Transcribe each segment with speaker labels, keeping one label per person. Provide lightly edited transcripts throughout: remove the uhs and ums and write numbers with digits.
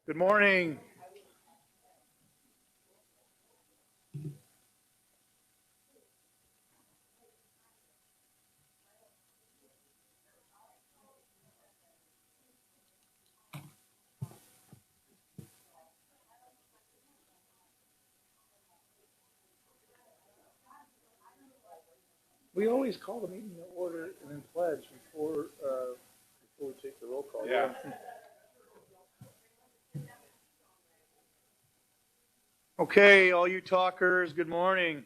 Speaker 1: Good morning. We always call the meeting to order and then pledge before we take the roll call.
Speaker 2: Yeah.
Speaker 1: Okay, all you talkers, good morning.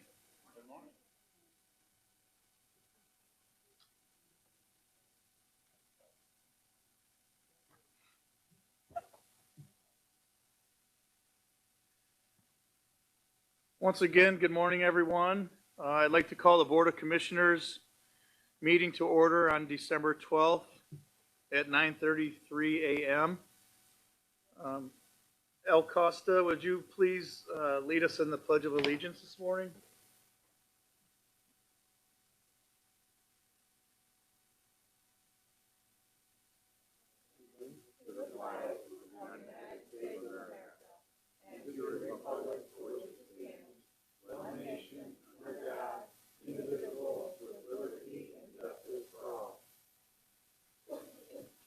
Speaker 1: Once again, good morning, everyone. I'd like to call the Board of Commissioners meeting to order on December 12th at 9:33 a.m. El Costa, would you please lead us in the Pledge of Allegiance this morning?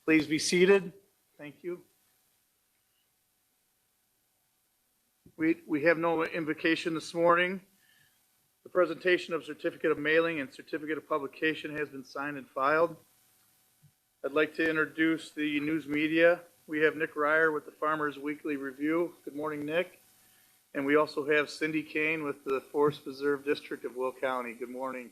Speaker 1: Please be seated. Thank you. We have no invocation this morning. The presentation of certificate of mailing and certificate of publication has been signed and filed. I'd like to introduce the news media. We have Nick Ryer with the Farmers Weekly Review. Good morning, Nick. And we also have Cindy Kane with the Forest Preserve District of Will County. Good morning.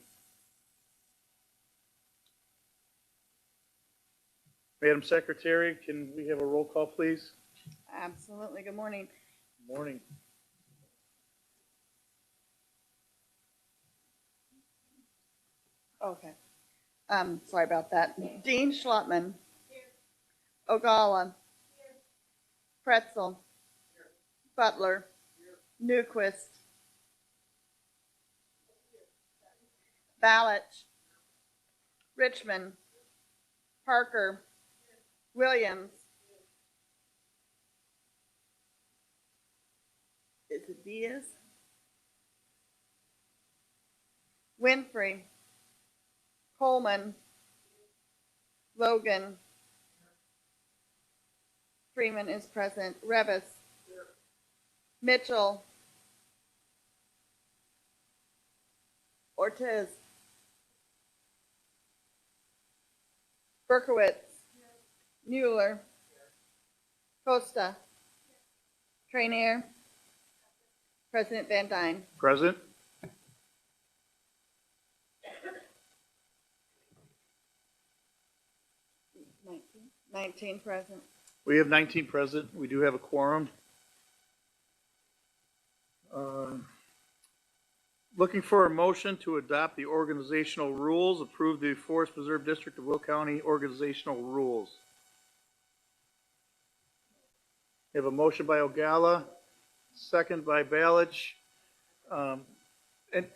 Speaker 1: Madam Secretary, can we have a roll call, please?
Speaker 3: Absolutely. Good morning.
Speaker 1: Good morning.
Speaker 3: Okay. Sorry about that. Dean Schlottman. Ogala. Pretzel. Butler. Newquist. Balich. Richmond. Parker. Williams. Is it Diaz? Winfrey. Coleman. Logan. Freeman is present. Revis. Mitchell. Ortiz. Berkowitz. Mueller. Costa. Trainier. President Van Dyne.
Speaker 1: Present.
Speaker 3: Nineteen present.
Speaker 1: We have 19 present. We do have a quorum. Looking for a motion to adopt the organizational rules, approve the Forest Preserve District of Will County organizational rules. We have a motion by Ogala, second by Balich. And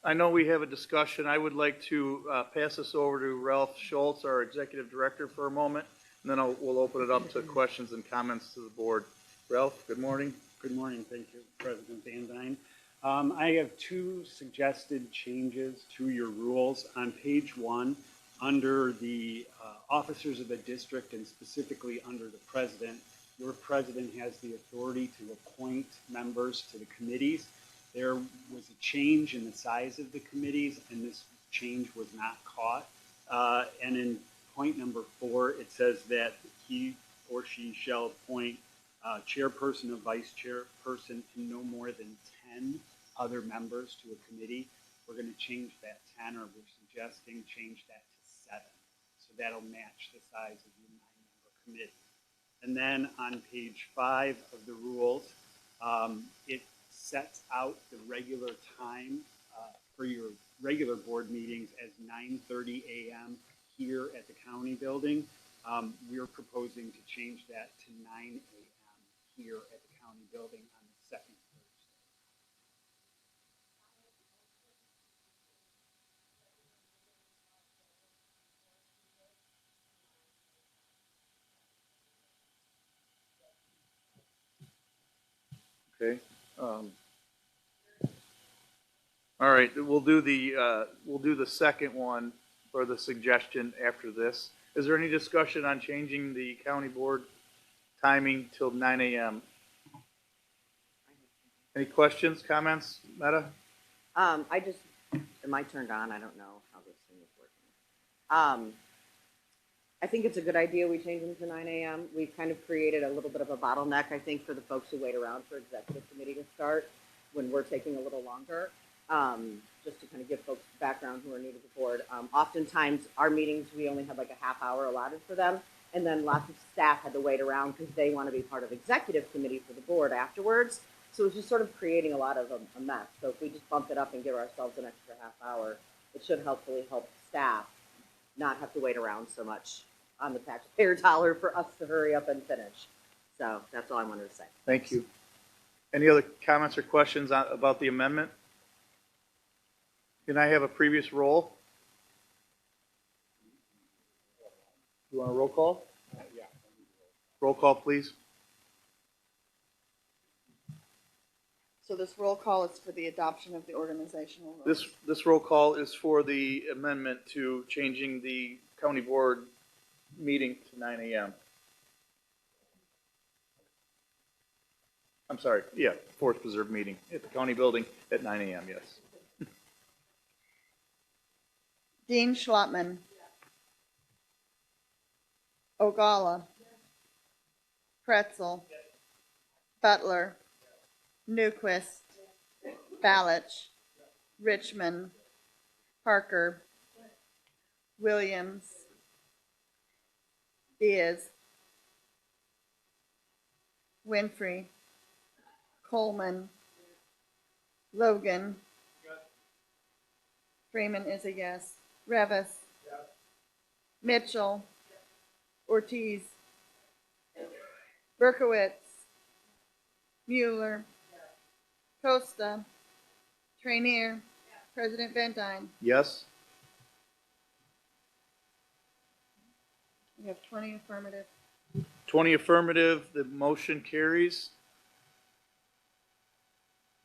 Speaker 1: I know we have a discussion. I would like to pass this over to Ralph Schultz, our executive director, for a moment, and then we'll open it up to questions and comments to the board. Ralph, good morning.
Speaker 4: Good morning. Thank you, President Van Dyne. I have two suggested changes to your rules. On page 1, under the officers of the district and specifically under the president, your president has the authority to appoint members to the committees. There was a change in the size of the committees, and this change was not caught. And in point number 4, it says that he or she shall appoint chairperson or vice chairperson to no more than 10 other members to a committee. We're going to change that 10, or we're suggesting change that to 7. So that'll match the size of your 9-member committee. And then on page 5 of the rules, it sets out the regular time for your regular board meetings as 9:30 a.m. here at the county building. We're proposing to change that to 9 a.m. here at the county building on the second Thursday.
Speaker 1: Okay. All right, we'll do the second one for the suggestion after this. Is there any discussion on changing the county board timing till 9 a.m.? Any questions, comments, Meta?
Speaker 2: Am I turned on? I don't know how this thing is working. I think it's a good idea we change them to 9 a.m. We've kind of created a little bit of a bottleneck, I think, for the folks who wait around for executive committee to start when we're taking a little longer. Just to kind of give folks background who are new to the board. Oftentimes, our meetings, we only have like a half hour allotted for them, and then lots of staff had to wait around because they want to be part of executive committee for the board afterwards. So it's just sort of creating a lot of a mess. So if we just bump it up and give ourselves an extra half hour, it should hopefully help staff not have to wait around so much on the taxpayer dollar for us to hurry up and finish. So that's all I wanted to say.
Speaker 1: Thank you. Any other comments or questions about the amendment? Can I have a previous roll? You want a roll call?
Speaker 4: Yeah.
Speaker 1: Roll call, please.
Speaker 3: So this roll call is for the adoption of the organizational rules.
Speaker 1: This roll call is for the amendment to changing the county board meeting to 9 a.m. I'm sorry, yeah, Forest Preserve meeting at the county building at 9 a.m., yes.
Speaker 3: Dean Schlottman. Ogalla. Pretzel. Butler. Newquist. Balich. Richmond. Parker. Williams. Diaz. Winfrey. Coleman. Logan. Freeman is a yes. Revis. Mitchell. Ortiz. Berkowitz. Mueller. Costa. Trainier. President Van Dyne.
Speaker 1: Yes?
Speaker 3: We have 20 affirmative.
Speaker 1: 20 affirmative, the motion carries.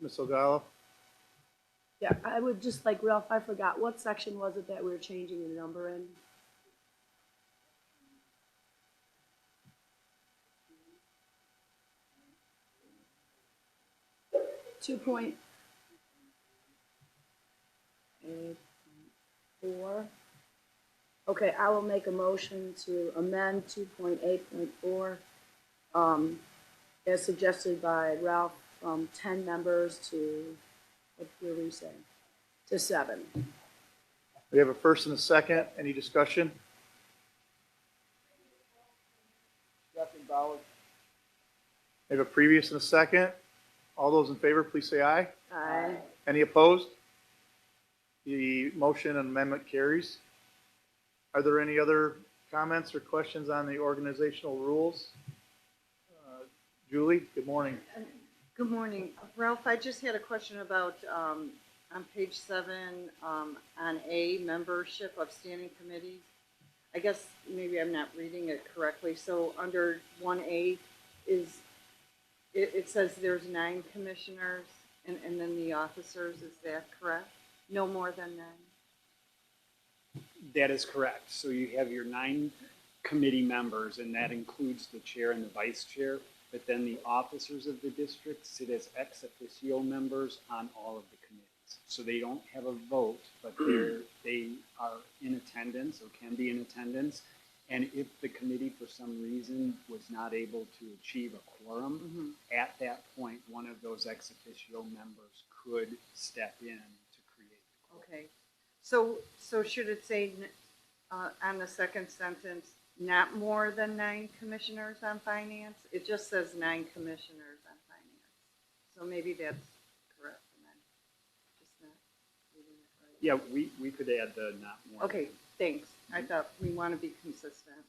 Speaker 1: Ms. Ogalla?
Speaker 5: Yeah, I would just like, Ralph, I forgot, what section was it that we were changing the number in? Two point eight four. Okay, I will make a motion to amend 2.8.4, as suggested by Ralph, from 10 members to, what were we saying? To 7.
Speaker 1: We have a first and a second. Any discussion? We have a previous and a second. All those in favor, please say aye.
Speaker 5: Aye.
Speaker 1: Any opposed? The motion and amendment carries. Are there any other comments or questions on the organizational rules? Julie, good morning.
Speaker 6: Good morning. Ralph, I just had a question about, on page 7, on A, membership of standing committees. I guess maybe I'm not reading it correctly. So under 1A it says there's 9 commissioners and then the officers, is that correct? No more than 9?
Speaker 4: That is correct. So you have your 9 committee members, and that includes the chair and the vice chair. But then the officers of the district sit as ex officio members on all of the committees. So they don't have a vote, but they are in attendance or can be in attendance. And if the committee for some reason was not able to achieve a quorum, at that point, one of those ex officio members could step in to create the quorum.
Speaker 6: Okay. So should it say, on the second sentence, not more than 9 commissioners on finance? It just says 9 commissioners on finance. So maybe that's correct, and I'm just not reading it right.
Speaker 4: Yeah, we could add the not more.
Speaker 6: Okay, thanks. I thought we want to be consistent.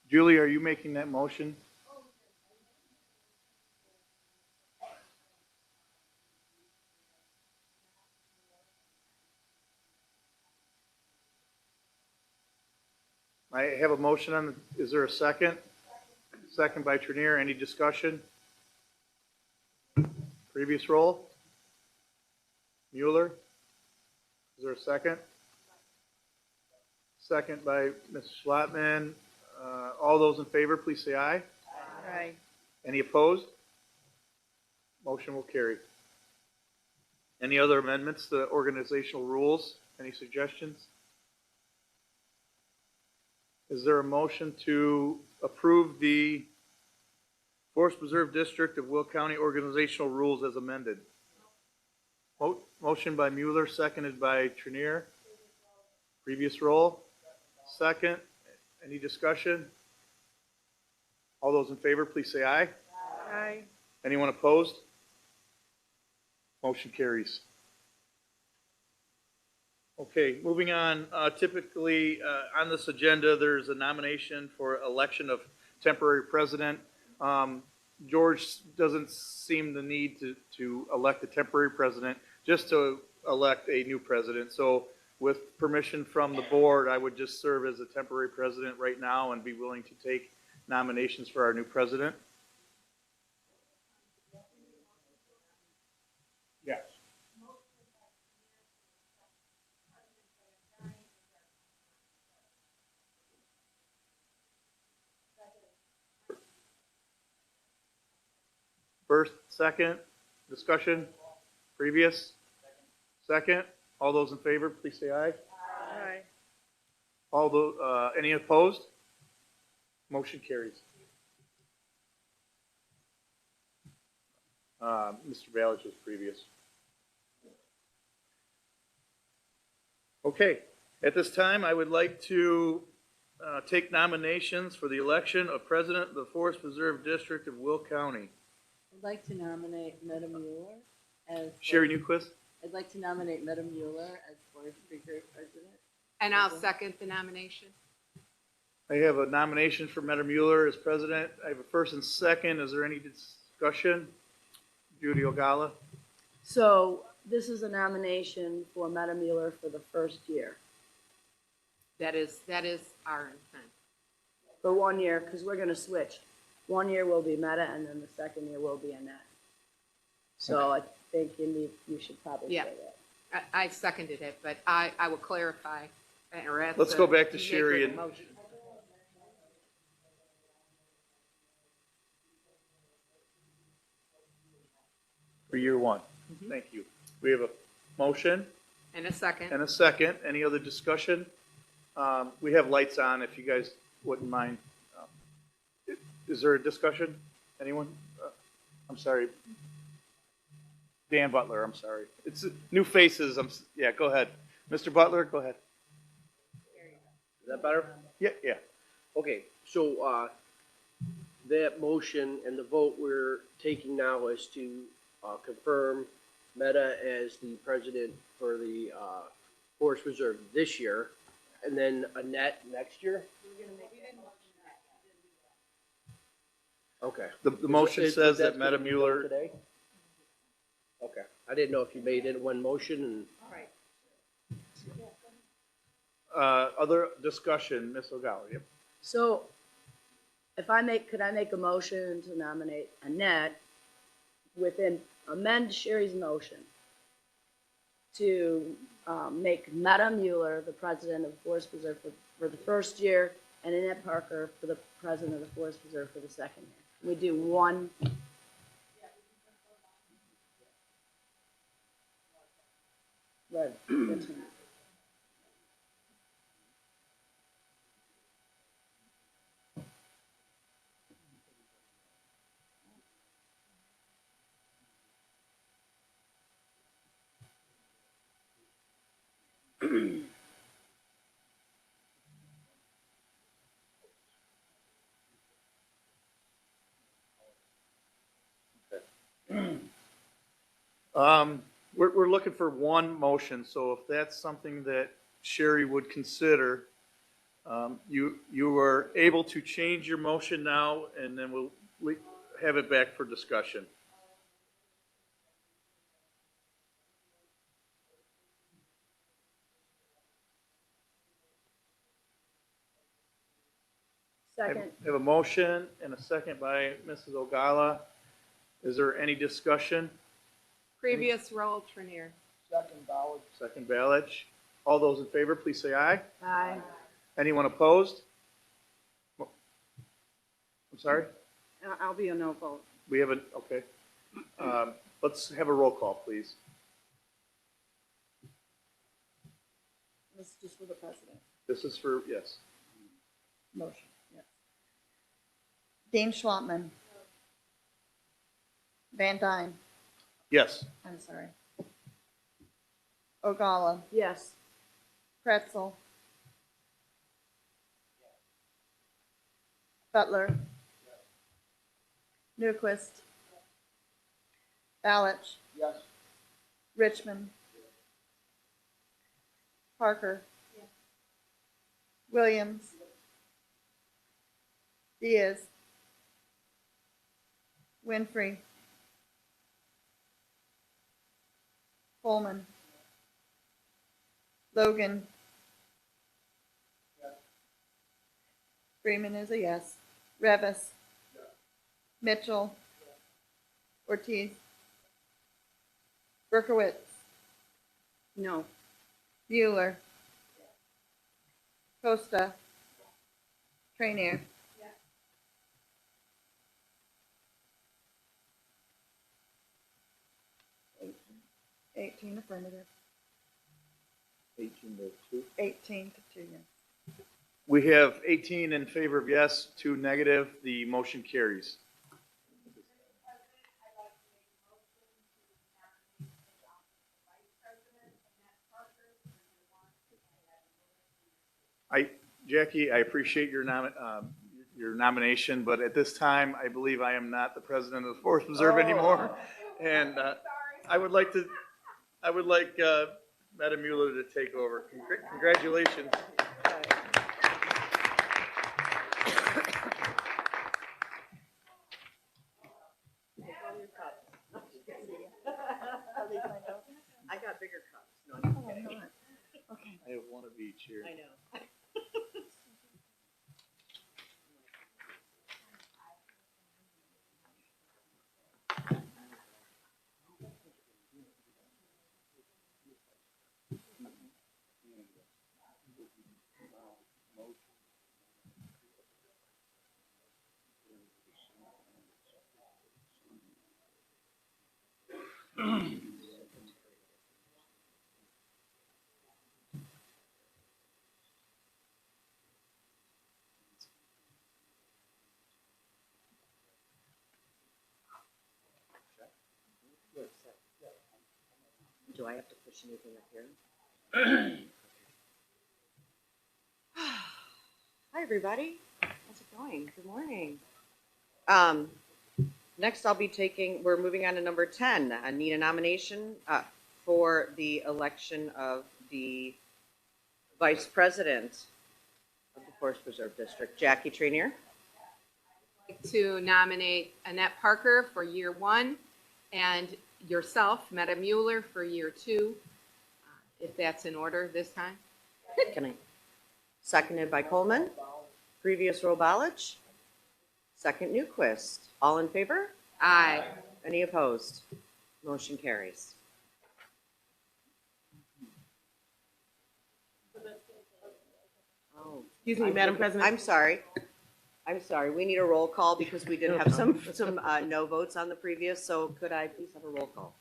Speaker 1: Julie, are you making that motion? I have a motion on, is there a second? Second by Trenier. Any discussion? Previous roll? Mueller? Is there a second? Second by Ms. Schlotman. All those in favor, please say aye.
Speaker 6: Aye.
Speaker 1: Any opposed? Motion will carry. Any other amendments to organizational rules? Any suggestions? Is there a motion to approve the Forest Preserve District of Will County organizational rules as amended? Motion by Mueller, seconded by Trenier. Previous roll. Second. Any discussion? All those in favor, please say aye.
Speaker 6: Aye.
Speaker 1: Anyone opposed? Motion carries. Okay, moving on. Typically, on this agenda, there's a nomination for election of temporary president. George doesn't seem the need to elect a temporary president, just to elect a new president. So with permission from the board, I would just serve as a temporary president right now and be willing to take nominations for our new president.
Speaker 4: Yes.
Speaker 1: First, second, discussion, previous, second. All those in favor, please say aye.
Speaker 6: Aye.
Speaker 1: All those, any opposed? Motion carries. Mr. Balich was previous. Okay, at this time, I would like to take nominations for the election of President of the Forest Preserve District of Will County.
Speaker 7: I'd like to nominate Meta Mueller as.
Speaker 1: Sherry Newquist?
Speaker 7: I'd like to nominate Meta Mueller as Forest Preserve President.
Speaker 8: And I'll second the nomination.
Speaker 1: I have a nomination for Meta Mueller as president. I have a first and second. Is there any discussion? Judy Ogala?
Speaker 5: So this is a nomination for Meta Mueller for the first year,
Speaker 8: That is our intent.
Speaker 5: for 1 year, because we're gonna switch. 1 year will be Meta, and then the second year will be Annette. So I think you should probably
Speaker 8: Yeah.
Speaker 5: say that.
Speaker 8: I seconded it, but I will clarify. Or ask
Speaker 1: Let's
Speaker 8: the-
Speaker 1: go back to
Speaker 8: the
Speaker 1: Sherry
Speaker 8: maker of the
Speaker 1: and-
Speaker 8: motion.
Speaker 1: For year one. Thank you. We have a motion
Speaker 8: And a second.
Speaker 1: and a second. Any other discussion? We have lights on if you guys wouldn't mind. Is there a discussion? Anyone? I'm sorry. Dan Butler, I'm sorry. It's new faces. Yeah, go ahead. Mr. Butler, go ahead.
Speaker 9: Is that better?
Speaker 1: Yeah, yeah.
Speaker 9: Okay, so, that motion and the vote we're taking now is to, confirm Meta as the president for the, Forest Reserve this year, and then Annette next year? Okay.
Speaker 1: The motion
Speaker 9: Is-
Speaker 1: says
Speaker 9: that's
Speaker 1: that Meta
Speaker 9: gonna be done
Speaker 1: Mueller,
Speaker 9: today? Okay, I didn't know if you made it in one motion and.
Speaker 1: other discussion, Ms. O'Gallagher. Yep.
Speaker 5: So could I make a motion to nominate Annette amend Sherry's motion to make Meta Mueller the president of the Forest Preserve for the first year, and Annette Parker for the president of the Forest Preserve for the second year. We do one. Right. That's fine.
Speaker 1: We're looking for one motion, so if that's something that Sherry would consider, you are able to change your motion now, and then we'll have it back for discussion.
Speaker 5: Second.
Speaker 1: I have a motion and a second by Mrs. Ogala. Is there any discussion?
Speaker 8: Previous roll, Trinier.
Speaker 1: Second Balich. All those in favor, please say aye.
Speaker 5: Aye.
Speaker 1: Anyone opposed? I'm sorry?
Speaker 6: I'll be a no vote.
Speaker 1: We have a, okay. Let's have a roll call, please.
Speaker 3: This is just for the president.
Speaker 1: This is for, yes.
Speaker 3: Motion, yes. Dean Schwantman. Van Dyne,
Speaker 1: Yes.
Speaker 3: I'm sorry. Ogala,
Speaker 5: Yes.
Speaker 3: Pretzel. Butler. Newquist. Balich.
Speaker 1: Yes.
Speaker 3: Richmond. Parker. Williams. Diaz. Winfrey. Coleman. Logan. Freeman is a yes. Revis. Mitchell. Ortiz. Berkowitz.
Speaker 6: No.
Speaker 3: Bueller. Costa. Trainier. 18 affirmative.
Speaker 1: 18 to 2.
Speaker 3: 18 to 2, yes.
Speaker 1: We have 18 in favor of yes, 2 negative. The motion carries. Jackie, I appreciate your nomination, but at this time, I believe I am not the president of the Forest Reserve anymore. And I would like Madam Mueller to take over. Congratulations.
Speaker 2: I got bigger cups. No, I'm just kidding.
Speaker 3: Okay.
Speaker 1: I have one of each here.
Speaker 2: I know. Do I have to push anything up here? Hi, everybody. How's it going? Good morning. Next, we're moving on to number 10. I need a nomination for the election of the vice president of the Forest Preserve District. Jackie Trainier.
Speaker 8: To nominate Annette Parker for year 1 and yourself, Meta Mueller, for year 2, if that's in order this time.
Speaker 2: Can I? Seconded by Coleman. Previous roll Balich. Second Newquist. All in favor?
Speaker 8: Aye.
Speaker 2: Any opposed? Motion carries. Oh,
Speaker 7: Excuse me, Madam President.
Speaker 2: I'm sorry. We need a roll call because we did have some no votes on the previous, so could I please have a roll call?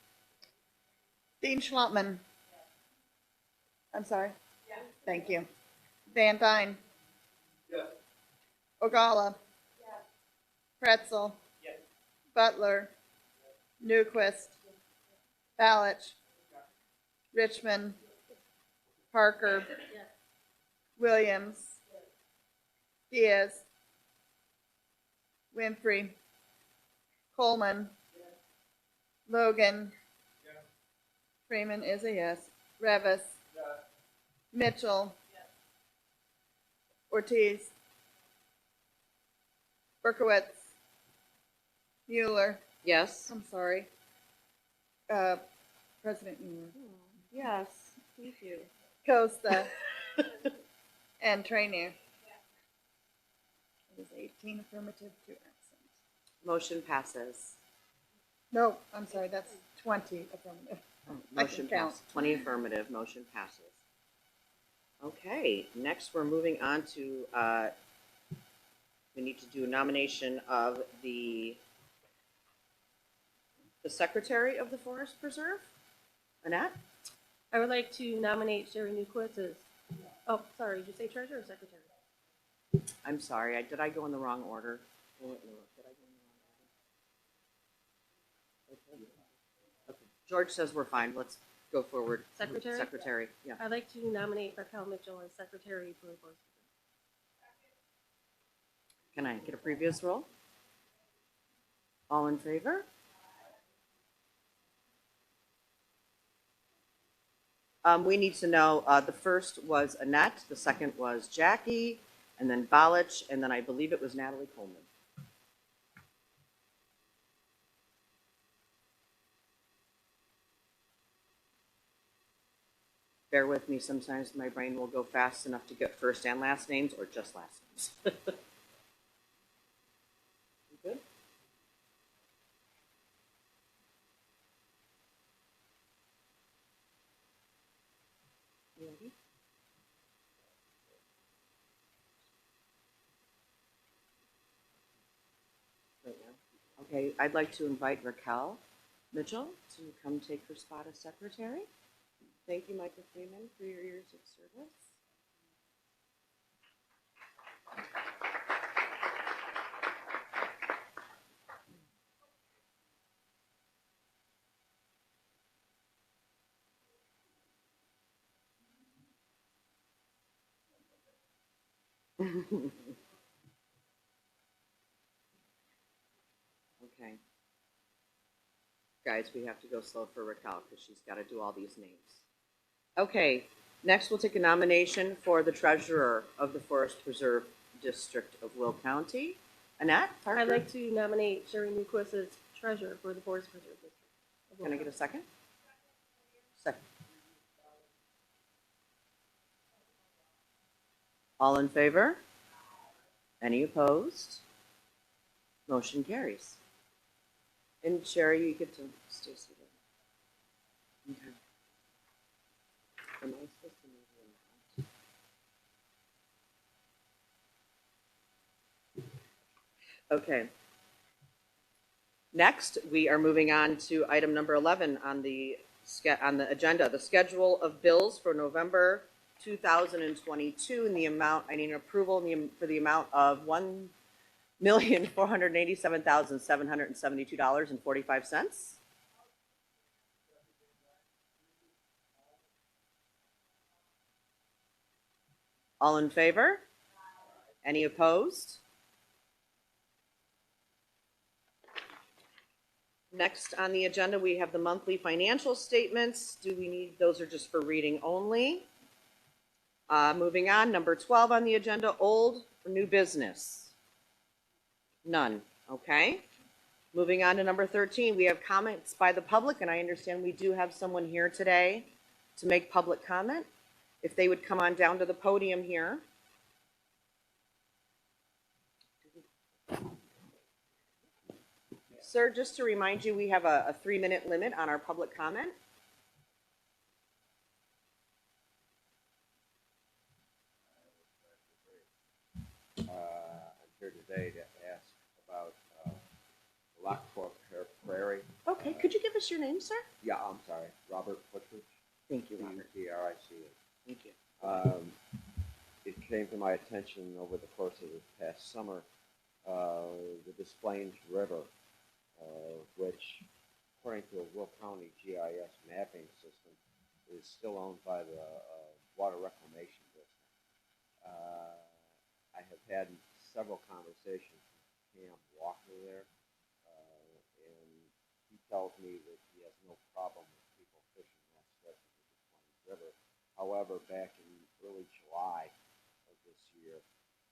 Speaker 3: Dean Schwantman. I'm sorry. Thank you. Van Dyne. Ogala. Pretzel. Butler. Newquist. Balich. Richmond. Parker. Williams. Diaz. Winfrey. Coleman. Logan. Freeman is a yes. Revis. Mitchell. Ortiz. Berkowitz. Mueller.
Speaker 2: Yes.
Speaker 3: I'm sorry. President Mueller.
Speaker 2: Yes. Thank you.
Speaker 3: Costa. And Trainier. is 18 affirmative, 2 absent.
Speaker 2: Motion passes.
Speaker 3: No, I'm sorry, that's 20 affirmative. I can
Speaker 2: Motion
Speaker 3: count.
Speaker 2: passes. 20 affirmative, motion passes. Okay, next we're moving on to, we need to do a nomination of the secretary of the Forest Preserve. Annette?
Speaker 10: I would like to nominate Sherry Newquist as, oh, sorry, did you say treasurer or secretary?
Speaker 2: I'm sorry, did I go in the wrong order? Oh, no, did I go in the wrong order? Okay. George says we're fine, let's go forward.
Speaker 10: Secretary?
Speaker 2: Secretary, yeah.
Speaker 10: I'd like to nominate Raquel Mitchell as secretary for the Forest Preserve.
Speaker 2: Can I get a previous roll? All in favor? We need to know, the first was Annette, the second was Jackie, and then Balich, and then I believe it was Natalie Coleman. Bear with me, sometimes my brain will go fast enough to get first and last names, or just last names. You good? You ready? Right now. Okay, I'd like to invite Raquel Mitchell to come take her spot as secretary. Thank you, Michael Freeman, for your years of service. Okay. Guys, we have to go slow for Raquel because she's got to do all these names. Okay, next we'll take a nomination for the treasurer of the Forest Preserve District of Will County. Annette Parker?
Speaker 10: I'd like to nominate Sherry Newquist as treasurer for the Forest Preserve District.
Speaker 2: Can I get a second? Second. All in favor? Any opposed? Motion carries. And Sherry, you get to stay seated. Okay. Am I supposed to move you or not? Okay. Next, we are moving on to item number 11 on the agenda, the schedule of bills for November 2022 in the amount, I need an approval for the amount of $1,487,772.45. All in favor? Any opposed? Next on the agenda, we have the monthly financial statements. Do we need, those are just for reading only. Moving on, number 12 on the agenda, old or new business? None, okay. Moving on to number 13, we have comments by the public, and I understand we do have someone here today to make public comment. If they would come on down to the podium here. Sir, just to remind you, we have a 3-minute limit on our public comment.
Speaker 11: I'm here today to ask about Lockport Prairie.
Speaker 2: Okay, could you give us your name, sir?
Speaker 11: Yeah, I'm sorry, Robert Butchridge.
Speaker 2: Thank you, Robert.
Speaker 11: P-U-T-R-I-C-H.
Speaker 2: Thank you.
Speaker 11: It came to my attention over the course of this past summer, the Des River, which, according to a Will County GIS mapping system, is still owned by the Water Reclamation District. I have had several conversations with Cam Walker there, and he tells me that he has no problem with people fishing that stretch of the Des River. However, back in early July of this year,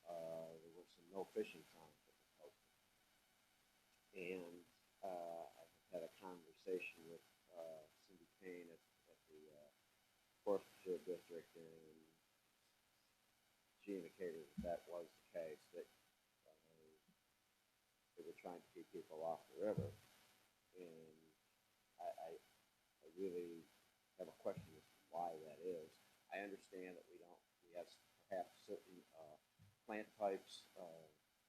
Speaker 11: there were some no fishing signs that were posted. And I had a conversation with Cindy Payne at the Forest Preserve District, and she indicated that that was the case, that trying to keep people off the river. And I really have a question as to why that is. I understand that we have perhaps certain plant types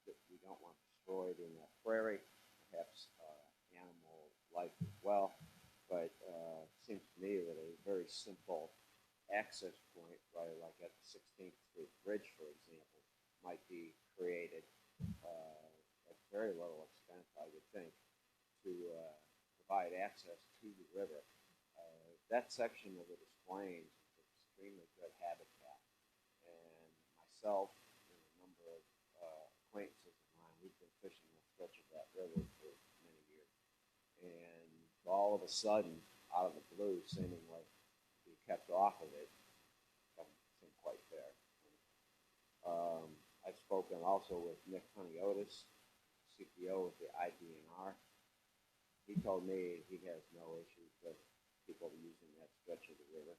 Speaker 11: that we don't want destroyed in that prairie, perhaps animal life as well. But it seems to me that a very simple access point, right, like at the 16th Street Bridge, for example, might be created at very little expense, I would think, to provide access to the river. That section of the Des Plaines is extremely good habitat, and myself and a number of acquaintances of mine, we've been fishing that stretch of that river for many years, and all of a sudden, out of the blue, seemingly, be kept off of it doesn't seem quite fair. I've spoken also with Nick Honiotis, CPO of the IDNR. He told me he has no issues with people using that stretch of the river.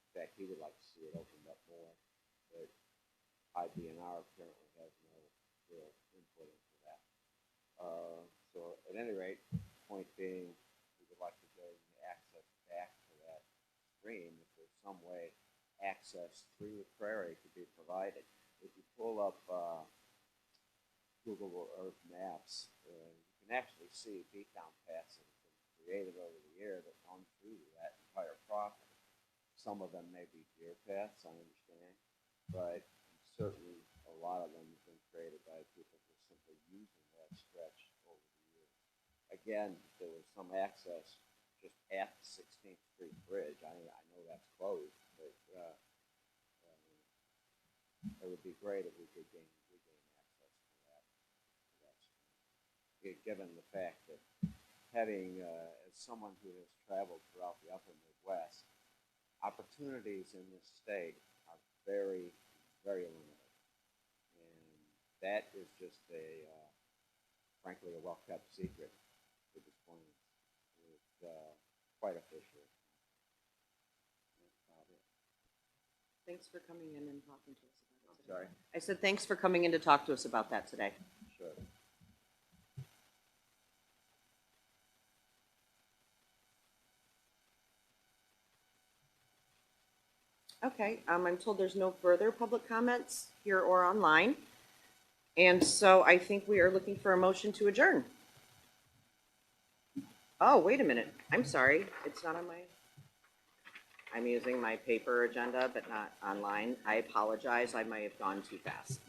Speaker 11: In fact, he would like to see it opened up more, but IDNR apparently has no real input into that. So at any rate, point being, we would like to get access back to that stream. If there's some way access through the prairie could be provided. If you pull up Google Earth Maps, you can actually see beat-down paths that have been created over the year that run through that entire property. Some of them may be deer paths, I understand, but certainly a lot of them have been created by people just simply using that stretch over the years. Again, there was some access just at the 16th Street Bridge. I know that's closed, but it would be great if we could regain access to that stream. Given the fact that having, as someone who has traveled throughout the upper Midwest, opportunities in this state are very, very limited. And that is just frankly, a well-kept secret at this point. It's quite a fishery. That's about it.
Speaker 2: Thanks for coming in and talking to us about it today.
Speaker 11: Sorry?
Speaker 2: I said thanks for coming in to talk to us about that today.
Speaker 11: Sure.
Speaker 2: Okay, I'm told there's no further public comments here or online. And so I think we are looking for a motion to adjourn. Oh, wait a minute. I'm sorry. It's not on my, I'm using my paper agenda, but not online. I apologize. I might have gone too fast.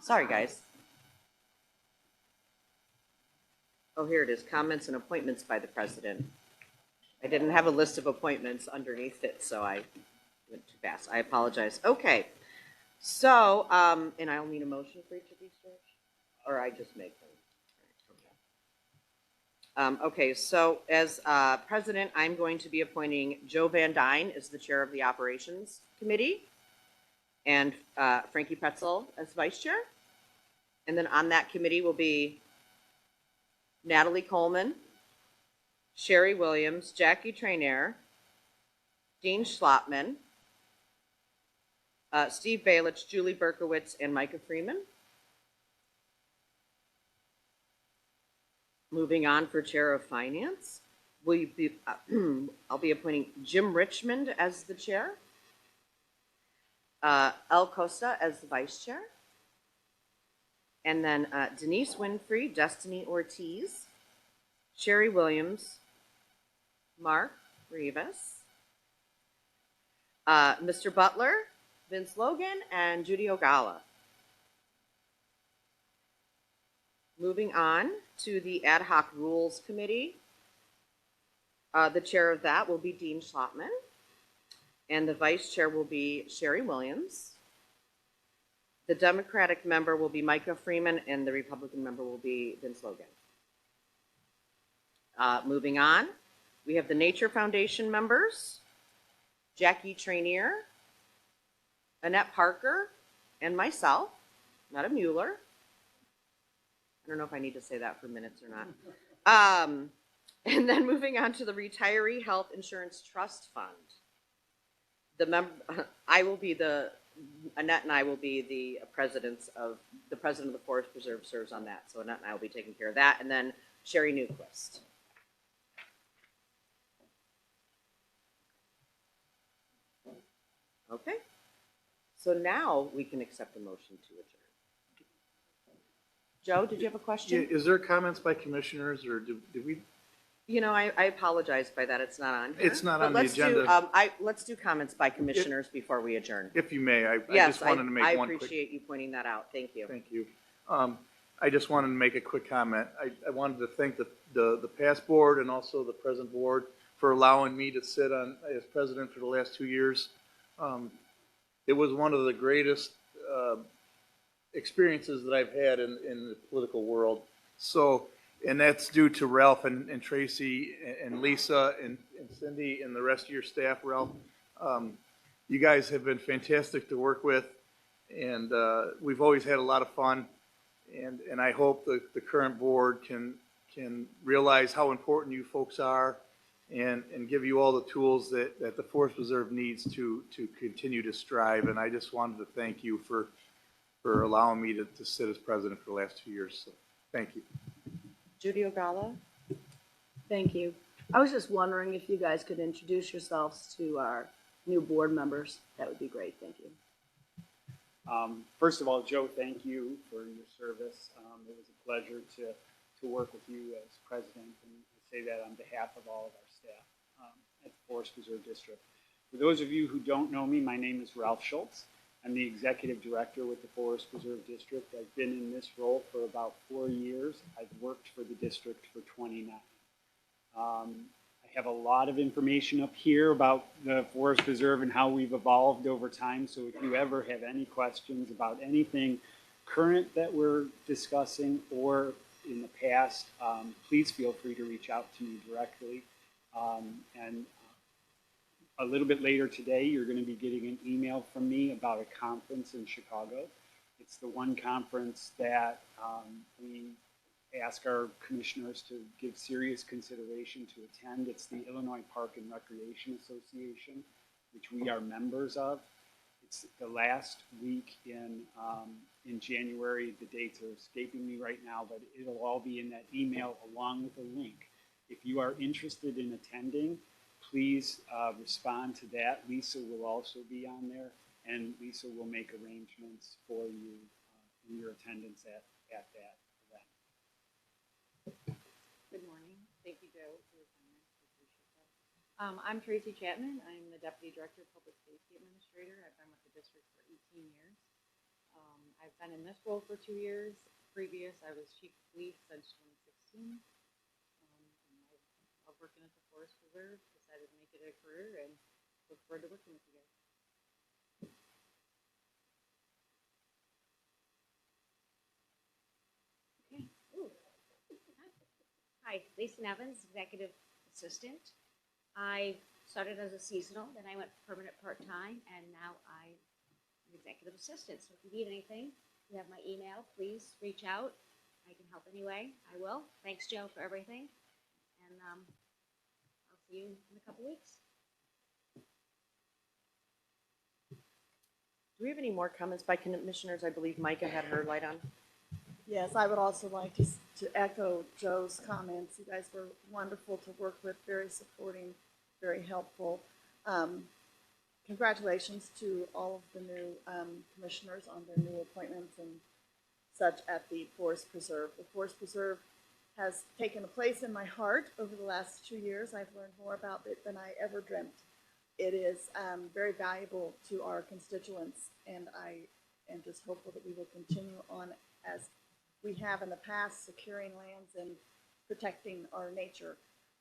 Speaker 2: Sorry, guys. Oh, here it is, comments and appointments by the president. I didn't have a list of appointments underneath it, so I went too fast. I apologize. Okay, so, and I'll need a motion for each of these, George? Or I just make them? Okay, so as president, I'm going to be appointing Joe Van Dyne as the chair of the operations committee, and Frankie Pretzel as vice chair. And then on that committee will be Natalie Coleman, Sherry Williams, Jackie Traynere, Dean Schlotman, Steve Balich, Julie Berkowitz, and Micah Freeman. Moving on for chair of finance, I'll be appointing Jim Richmond as the chair, El Costa as the vice chair, and then Denise Winfrey, Destiny Ortiz, Sherry Williams, Mark Rivas, Mr. Butler, Vince Logan, and Judy Ogala. Moving on to the Ad Hoc Rules Committee. The chair of that will be Dean Schlotman, and the vice chair will be Sherry Williams. The Democratic member will be Micah Freeman, and the Republican member will be Vince Logan. Moving on, we have the Nature Foundation members, Jackie Trainier, Annette Parker, and myself, Meta Mueller. I don't know if I need to say that for minutes or not. And then moving on to the Retiree Health Insurance Trust Fund. Annette and I will be the president of the Forest Preserve serves on that. So Annette and I will be taking care of that. And then Sherry Newquist. Okay. So now we can accept a motion to adjourn. Joe, did you have a question?
Speaker 1: Is there comments by commissioners, or did we?
Speaker 2: You know, I apologize by that. It's not on here.
Speaker 1: It's not
Speaker 2: But
Speaker 1: on the
Speaker 2: let's
Speaker 1: agenda.
Speaker 2: let's do comments by commissioners before we adjourn.
Speaker 1: If you may, I
Speaker 2: Yes,
Speaker 1: just wanted to make
Speaker 2: I
Speaker 1: one quick.
Speaker 2: appreciate you pointing that out. Thank you.
Speaker 1: Thank you. I just wanted to make a quick comment. I wanted to thank the past board and also the present board for allowing me to sit on as president for the last 2 years. It was one of the greatest experiences that I've had in the political world. So, and that's due to Ralph and Tracy and Lisa and Cindy and the rest of your staff, Ralph. You guys have been fantastic to work with, and we've always had a lot of fun. And I hope the current board can realize how important you folks are and give you all the tools that the Forest Preserve needs to continue to strive. And I just wanted to thank you for allowing me to sit as president for the last 2 years. So, thank you.
Speaker 2: Judy Ogala.
Speaker 5: Thank you. I was just wondering if you guys could introduce yourselves to our new board members. That would be great. Thank you.
Speaker 4: First of all, Joe, thank you for your service. It was a pleasure to work with you as president, and I say that on behalf of all of our staff at the Forest Preserve District. For those of you who don't know me, my name is Ralph Schultz. I'm the executive director with the Forest Preserve District. I've been in this role for about 4 years. I've worked for the district for 29. I have a lot of information up here about the Forest Preserve and how we've evolved over time. So if you ever have any questions about anything current that we're discussing or in the past, please feel free to reach out to me directly. And a little bit later today, you're going to be getting an email from me about a conference in Chicago. It's the one conference that we ask our commissioners to give serious consideration to attend. It's the Illinois Park and Recreation Association, which we are members of. It's the last week in January. The dates are escaping me right now, but it'll all be in that email along with a link. If you are interested in attending, please respond to that. Lisa will also be on there, and Lisa will make arrangements for you in your attendance at that event.
Speaker 12: Good morning. Thank you, Joe, for your comments. I appreciate that. I'm Tracy Chapman. I'm the Deputy Director of Public Safety Administrator. I've been with the district for 18 years. I've been in this role for 2 years. Previous, I was Chief of Police since 2016. I love working at the Forest Preserve. Decided to make it a career and look forward to working with you guys. Okay. Ooh. Hi, Lisa Nevins, Executive Assistant. I started as a seasonal, then I went permanent part-time, and now I'm Executive Assistant. So if you need anything, you have my email. Please reach out. I can help anyway. I will. Thanks, Joe, for everything. And I'll see you in a couple weeks.
Speaker 2: Do we have any more comments by commissioners? I believe Micah had her light on.
Speaker 3: Yes, I would also like to echo Joe's comments. You guys were wonderful to work with, very supporting, very helpful. Congratulations to all of the new commissioners on their new appointments and such at the Forest Preserve. The Forest Preserve has taken a place in my heart over the last 2 years. I've learned more about it than I ever dreamt. It is very valuable to our constituents, and I am just hopeful that we will continue on as we have in the past, securing lands and protecting our nature.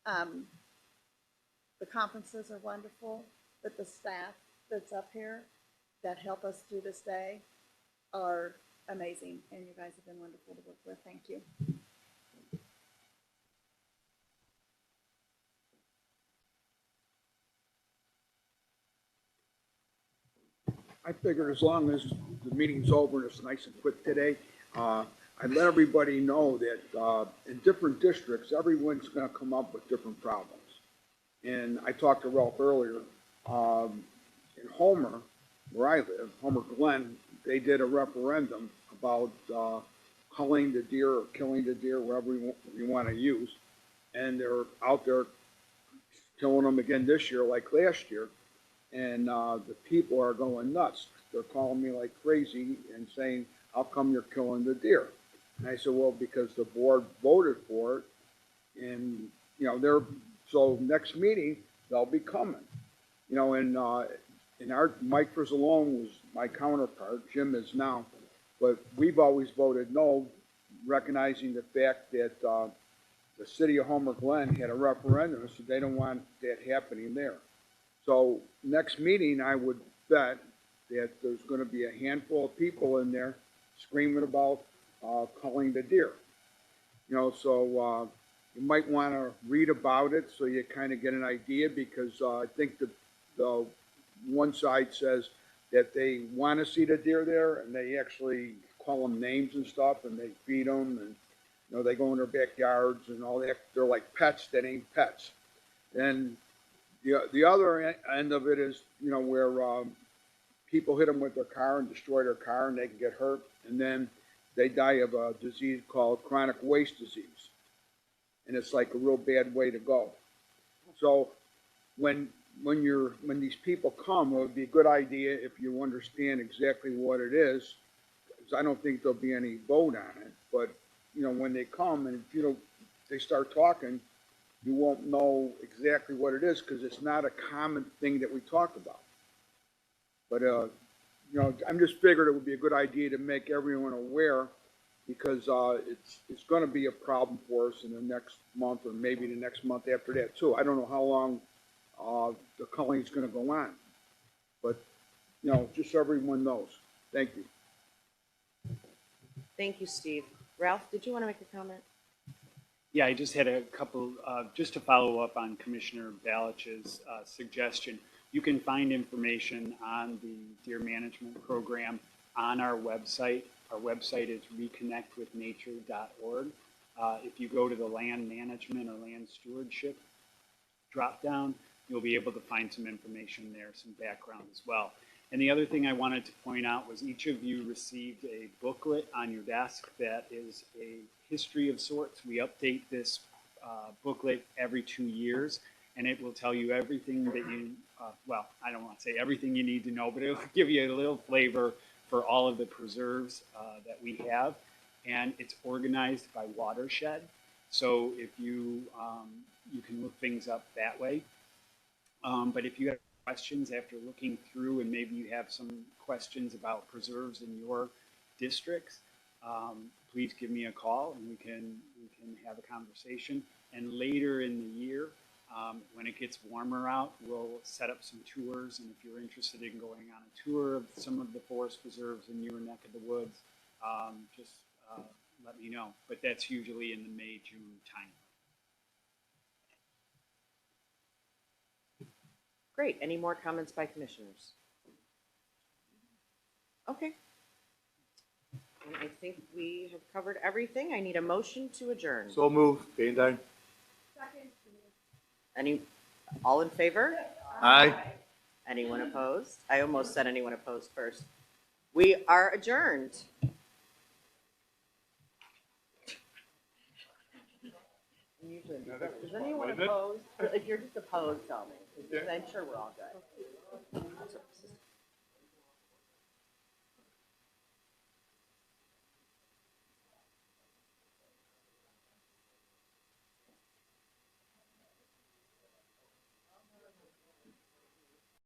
Speaker 3: The conferences are wonderful, but the staff that's up here that help us through this day are amazing, and you guys have been wonderful to work with. Thank you.
Speaker 13: I figured as long as the meeting's over and it's nice and quick today, I'd let everybody know that, in different districts, everyone's gonna come up with different problems. And I talked to Ralph earlier, in Homer, where I live, Homer Glen, they did a referendum about, culling the deer or killing the deer, whatever you wanna use. And they're out there killing them again this year like last year. And the people are going nuts. They're calling me like crazy and saying, how come you're killing the deer? And I said, well, because the board voted for it. And, you know, so next meeting, they'll be coming. You know, and our, Mike Frizzalone was my counterpart, Jim is now. But we've always voted no, recognizing the fact that the city of Homer Glen had a referendum, so they don't want that happening there. So next meeting, I would bet that there's going to be a handful of people in there screaming about culling the deer. You know, so you might want to read about it so you kind of get an idea, because I think the one side says that they want to see the deer there, and they actually call them names and stuff, and they feed them, and you know, they go in their backyards and all that. They're like pets that ain't pets. And the other end of it is, you know, where people hit them with their car and destroy their car, and they can get hurt, and then they die of a disease called chronic waste disease. And it's like a real bad way to go. So when these people come, it would be a good idea if you understand exactly what it is, because I don't think there'll be any vote on it. But you know, when they come and if you don't, they start talking, you won't know exactly what it is, because it's not a common thing that we talk about. But you know, I'm just figured it would be a good idea to make everyone aware, because it's going to be a problem for us in the next month, or maybe the next month after that too. I don't know how long the culling is going to go on, but you know, just so everyone knows. Thank you.
Speaker 2: Thank you, Steve. Ralph, did you want to make a comment?
Speaker 4: Yeah, I just had a couple, just to follow up on Commissioner Balich's suggestion. You can find information on the deer management program on our website. Our website is reconnectwithnature.org. If you go to the land management or land stewardship drop-down, you'll be able to find some information there, some background as well. And the other thing I wanted to point out was each of you received a booklet on your desk that is a history of sorts. We update this booklet every 2 years, and it will tell you everything that you, well, I don't want to say everything you need to know, but it will give you a little flavor for all of the preserves that we have. And it's organized by watershed. So if you, you can look things up that way. But if you have questions after looking through, and maybe you have some questions about preserves in your districts, please give me a call and we can have a conversation. And later in the year, when it gets warmer out, we'll set up some tours. And if you're interested in going on a tour of some of the forest preserves in your neck of the woods, just let me know. But that's usually in the May, June time.
Speaker 2: Great. Any more comments by commissioners? Okay. And I think we have covered everything. I need a motion to adjourn.
Speaker 1: So move. Dane Dine.
Speaker 2: All in favor?
Speaker 1: Aye.
Speaker 2: Anyone opposed? I almost said anyone opposed first. We are adjourned. Usually, is anyone opposed? If you're just opposed, tell me. I'm sure we're all good.